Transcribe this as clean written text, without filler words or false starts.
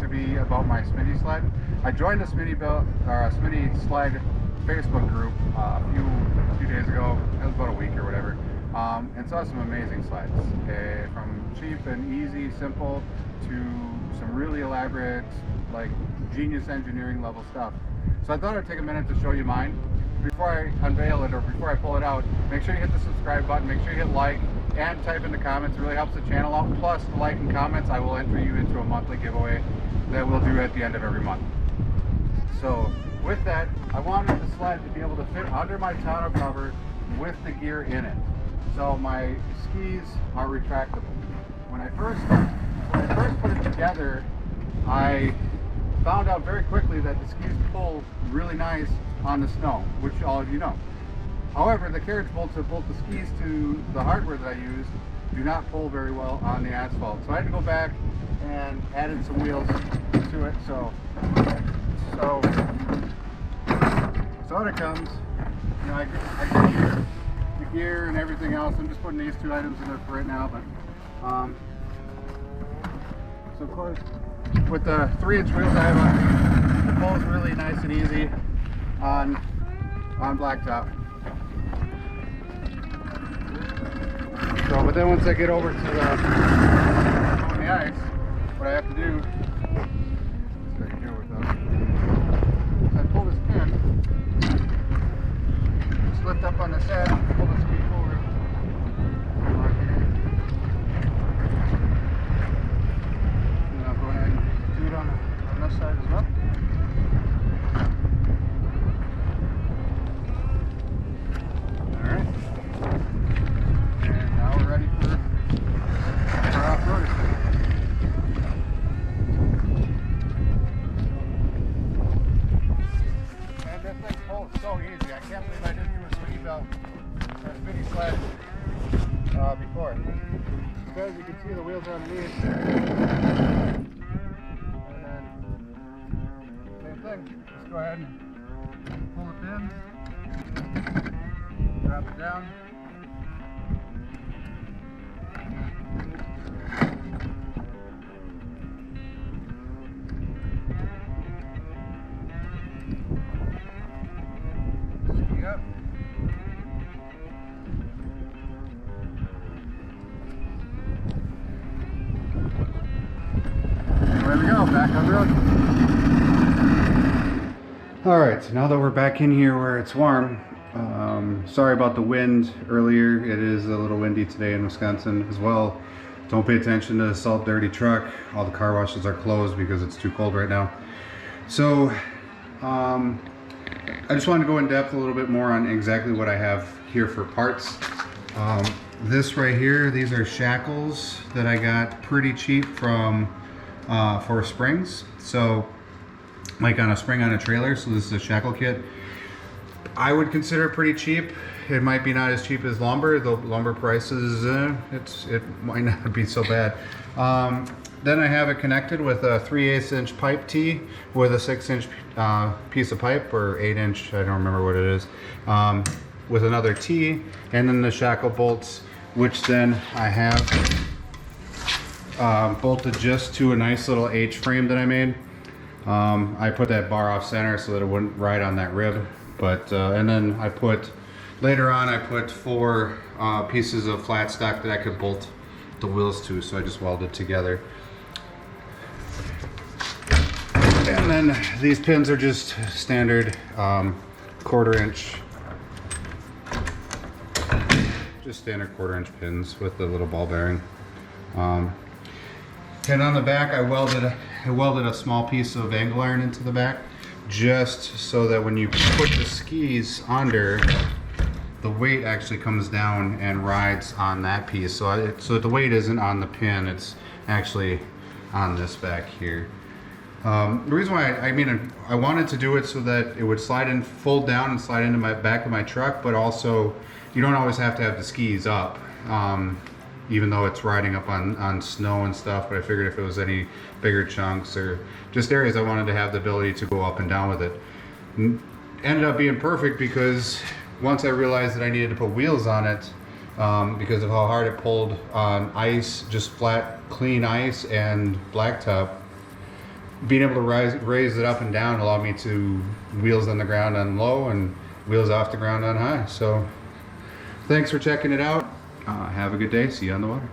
to be about my Smitty Sled. I joined the Smitty Sled Facebook group a few days ago. It was about a week or whatever, and saw some amazing sleds. From cheap and easy, simple, to some really elaborate, like genius engineering level stuff. So I thought I'd take a minute to show you mine. Before I unveil it or before I pull it out, make sure you hit the subscribe button, make sure you hit like, and type in the comments. It really helps the channel out. Plus, the like and comments, I will enter you into a monthly giveaway that we'll do at the end of every month. So with that, I wanted the sled to be able to fit under my tonneau cover with the gear in it. So my skis are retractable. When I first put it together, I found out very quickly that the skis pull really nice on the snow, which all of you know. However, the carriage bolts that bolt the skis to the hardware that I use do not pull very well on the asphalt. So I had to go back and added some wheels to it. So when it comes, you know, I get the gear and everything else. I'm just putting these two items in there for right now, but so of course, with the 3-inch wheels I have on, it pulls really nice and easy on blacktop. So, but then once I get over to on the ice, what I have to do, so I can deal with those, I pull this pin, just lift up on this head, pull the ski forward. And I'll go ahead and do it on this side as well. So easy. I can't believe I didn't do a Smitty Sled before. Because you can see the wheels are underneath. And then same thing. Just go ahead and pull it in, drop it down. Yep. There we go, back on the road. Alright, so now that we're back in here where it's warm, sorry about the wind earlier. It is a little windy today in Wisconsin as well. Don't pay attention to the salt dirty truck. All the car washes are closed because it's too cold right now. So, I just wanted to go in depth a little bit more on exactly what I have here for parts. This right here, these are shackles that I got pretty cheap from for springs. So like on a spring on a trailer. So this is a shackle kit. I would consider it pretty cheap. It might be not as cheap as lumber. The lumber prices, it might not be so bad. Then I have it connected with a 3/8 inch pipe tee with a 6-inch piece of pipe, or 8-inch, I don't remember what it is, with another tee, and then the shackle bolts, which then I have bolted just to a nice little H-frame that I made. I put that bar off center so that it wouldn't ride on that rib, but and then later on I put 4 pieces of flat stock that I could bolt the wheels to, so I just welded together. And then these pins are just standard 1/4 inch, just standard 1/4 inch pins with the little ball bearing. And on the back I welded a small piece of angle iron into the back, just so that when you put the skis under, the weight actually comes down and rides on that piece. So the weight isn't on the pin, it's actually on this back here. The reason why I wanted to do it so that it would fold down and slide into my back of my truck, but also you don't always have to have the skis up, even though it's riding up on snow and stuff. But I figured if it was any bigger chunks or just areas I wanted to have the ability to go up and down with it. Ended up being perfect because once I realized that I needed to put wheels on it, because of how hard it pulled on ice, just flat, clean ice and blacktop, being able to raise it up and down allowed me to wheels on the ground on low and wheels off the ground on high. So thanks for checking it out. Have a good day. See you on the water.